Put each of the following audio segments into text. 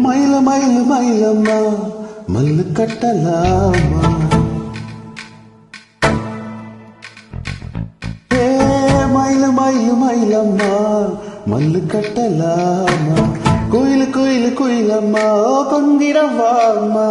மயில மயில மயிலம்மா மல்லு கட்டலாமா ஏ மயில மயில மயிலம்மா மல்லு கட்டலாமா குயிலு குயிலு குயிலம்மா கொந்திரவாமா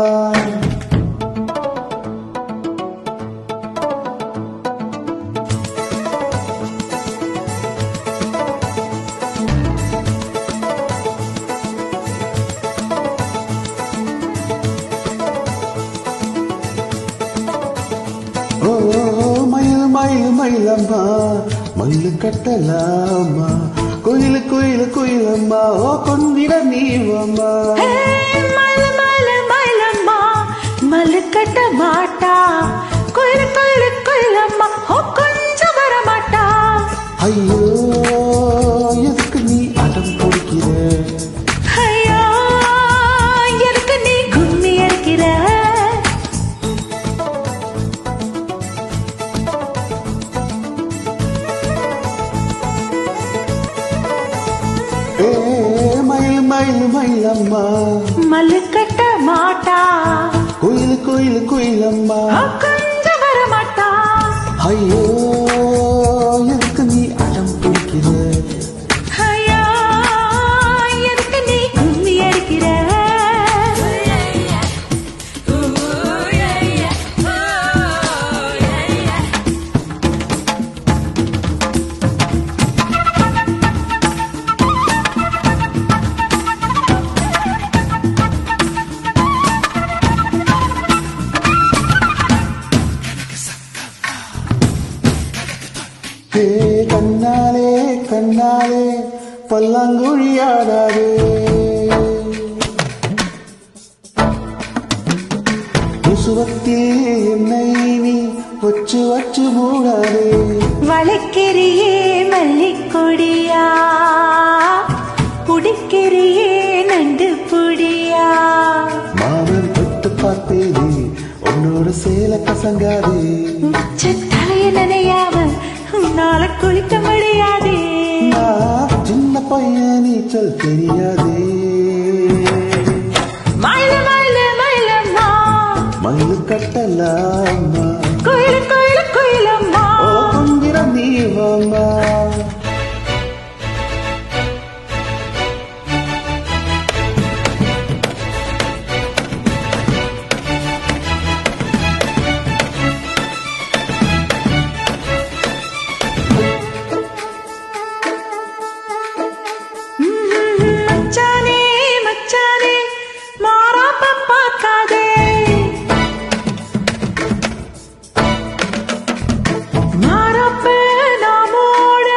மயில் மயில் மயிலம்மா மல்லு கட்டலாமா குயிலு குயிலு குயிலம்மா கொந்திட நீவம்மா மல்லு கட்ட மாட்டா குயிலு குயிலு குயிலம்மா கொஞ்சம் வர மாட்டா ஐயோ எதுக்கு நீ அடம் பிடிக்கிற ஐயா எதுக்கு நீ கும்மி அடிக்கிற மயில் மயில் மயிலம்மா மல்லு கட்ட மாட்டா குயிலு குயிலு குயிலம்மா கொஞ்சம் வர மாட்டா ஐயோ எதுக்கு நீ அடம் பிடிக்கிற ஐயா எதுக்கு நீ கும்மி அடிக்கிற கண்ணாலே கண்ணாலே பல்லாங்குழியாடாதே முசுவத்தில் என்னை நீ வச்சு வச்சு மூடாதே வளைக்கிறியே மல்லிக்கொடியா புடிக்கிறியே நண்டு புடியா மாமன் தொட்டு பார்த்தேனே உன்னோட சேல கசங்காதே உச்ச தலைய நினையாம உன்னால குளிக்க முடியாதே சின்ன பையன் நீச்சல் தெரியாதே மயில மயில மயிலம்மா மயிலு கட்டலாமா குயிலு குயிலு குயிலம்மா கொஞ்சிர நீவம்மா மச்சானே மச்சானே மாறாப்ப பார்க்காதே மாறாப்ப நாமோட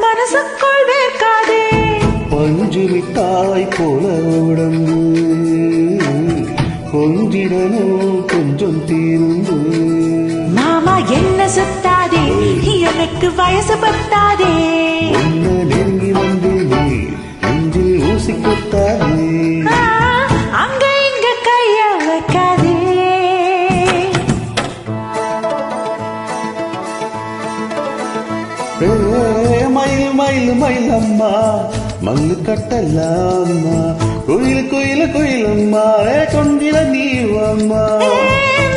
மனசுக்குள் வேர்க்காதே பஞ்சு மிட்டாய் போல உடம்பு கொஞ்சிடணும் கொஞ்சம் தீர்ந்து மாமா என்ன சுத்தாதே எனக்கு வயசு பத்தாதே உன்னை நெருங்கி வந்து நீ நெஞ்சில் ஊசி குத்தாதே அங்க இங்க கைய வைக்காதே மயில் மயில் மயிலம்மா மல்லு கட்டலாமா குயில் குயில் குயிலம்மா கொண்டிட நீவம்மா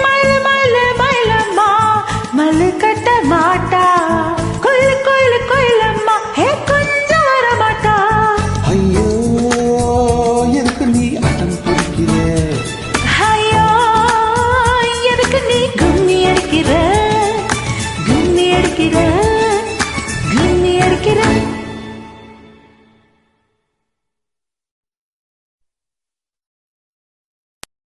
மயில மயில மயிலம்மா மல்லு கட்ட மாட்டா குயிலு குயிலு குயிலம்மா கொஞ்சம் வர மாட்டா ஐயோ எதுக்கு நீ அடம் பிடிக்கிற ஐயோ எதுக்கு நீ கும்மி அடிக்கிற கும்மி அடிக்கிற கும்மி அடிக்கிற